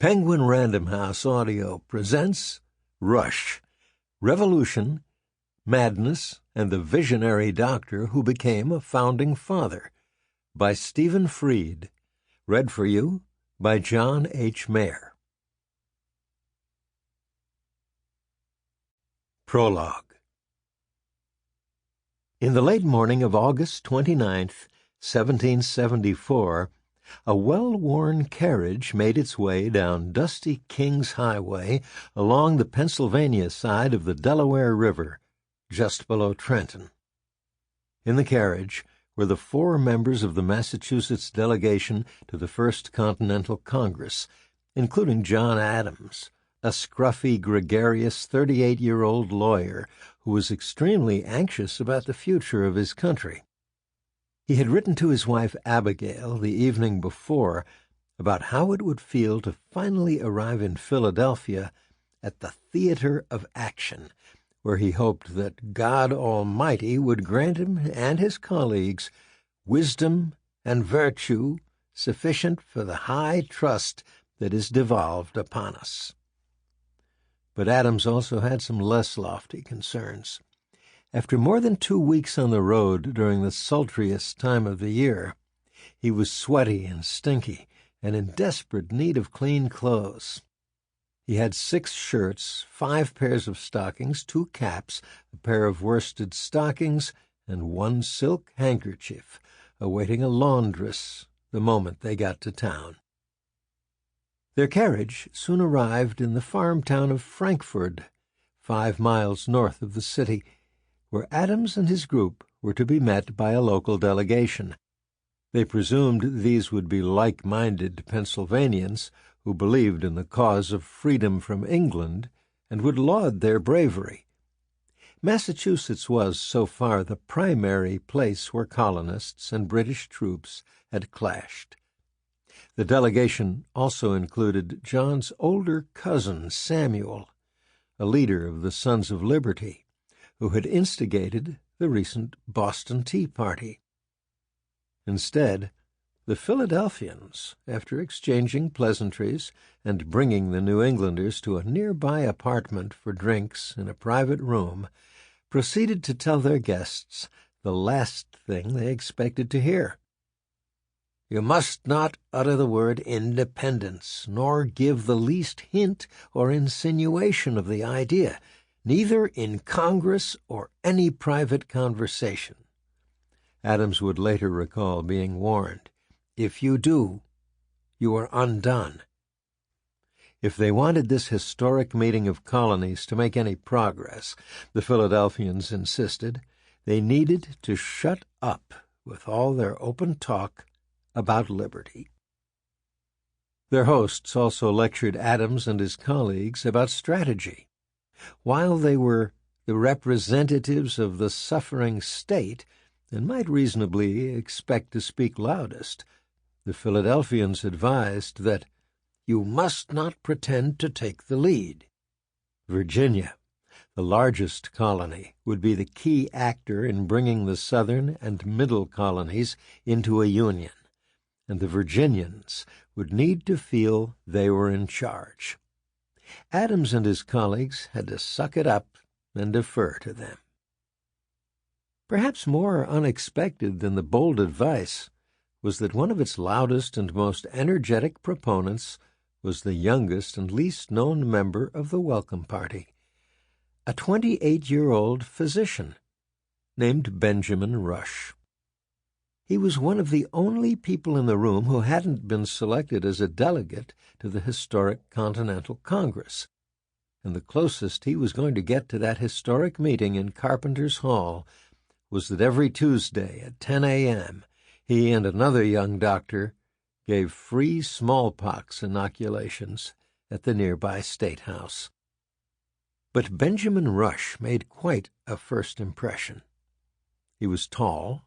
Penguin Random House Audio presents Rush, Revolution, Madness, and the Visionary Doctor Who Became a Founding Father by Stephen Freed. Read for you by John H. Mayer. Prologue. In the late morning of August 29th, 1774, a well-worn carriage made its way down dusty King's Highway along the Pennsylvania side of the Delaware River, just below Trenton. In the carriage were the 4 members of the Massachusetts delegation to the First Continental Congress, including John Adams, a scruffy, gregarious 38-year-old lawyer who was extremely anxious about the future of his country. He had written to his wife Abigail the evening before about how it would feel to finally arrive in Philadelphia at the theater of action, where he hoped that God Almighty would grant him and his colleagues wisdom and virtue sufficient for the high trust that is devolved upon us. But Adams also had some less lofty concerns. After more than 2 weeks on the road during the sultriest time of the year, he was sweaty and stinky and in desperate need of clean clothes. He had 6 shirts, 5 pairs of stockings, 2 caps, a pair of worsted stockings, and 1 silk handkerchief, awaiting a laundress the moment they got to town. Their carriage soon arrived in the farm town of Frankford, 5 miles north of the city, where Adams and his group were to be met by a local delegation. They presumed these would be like-minded Pennsylvanians who believed in the cause of freedom from England and would laud their bravery. Massachusetts was, so far, the primary place where colonists and British troops had clashed. The delegation also included John's older cousin, Samuel, a leader of the Sons of Liberty, who had instigated the recent Boston Tea Party. Instead, the Philadelphians, after exchanging pleasantries and bringing the New Englanders to a nearby apartment for drinks in a private room, proceeded to tell their guests the last thing they expected to hear. "You must not utter the word independence, nor give the least hint or insinuation of the idea, neither in Congress or any private conversation." Adams would later recall being warned, "If you do, you are undone." If they wanted this historic meeting of colonies to make any progress, the Philadelphians insisted, they needed to shut up with all their open talk about liberty. Their hosts also lectured Adams and his colleagues about strategy. While they were the representatives of the suffering state and might reasonably expect to speak loudest, the Philadelphians advised that you must not pretend to take the lead. Virginia, the largest colony, would be the key actor in bringing the southern and middle colonies into a union, and the Virginians would need to feel they were in charge. Adams and his colleagues had to suck it up and defer to them. Perhaps more unexpected than the bold advice was that one of its loudest and most energetic proponents was the youngest and least known member of the welcome party, a 28-year-old physician named Benjamin Rush. He was one of the only people in the room who hadn't been selected as a delegate to the historic Continental Congress, and the closest he was going to get to that historic meeting in Carpenter's Hall was that every Tuesday at 10 a.m. he and another young doctor gave free smallpox inoculations at the nearby State House. But Benjamin Rush made quite a first impression. He was tall,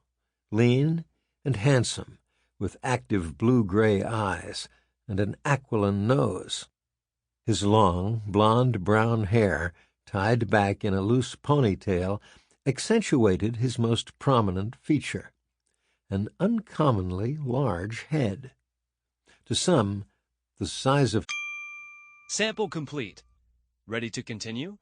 lean, and handsome, with active blue-gray eyes and an aquiline nose. His long, blonde-brown hair, tied back in a loose ponytail, accentuated his most prominent feature, an uncommonly large head. To some, the size of Sample complete. Ready to continue?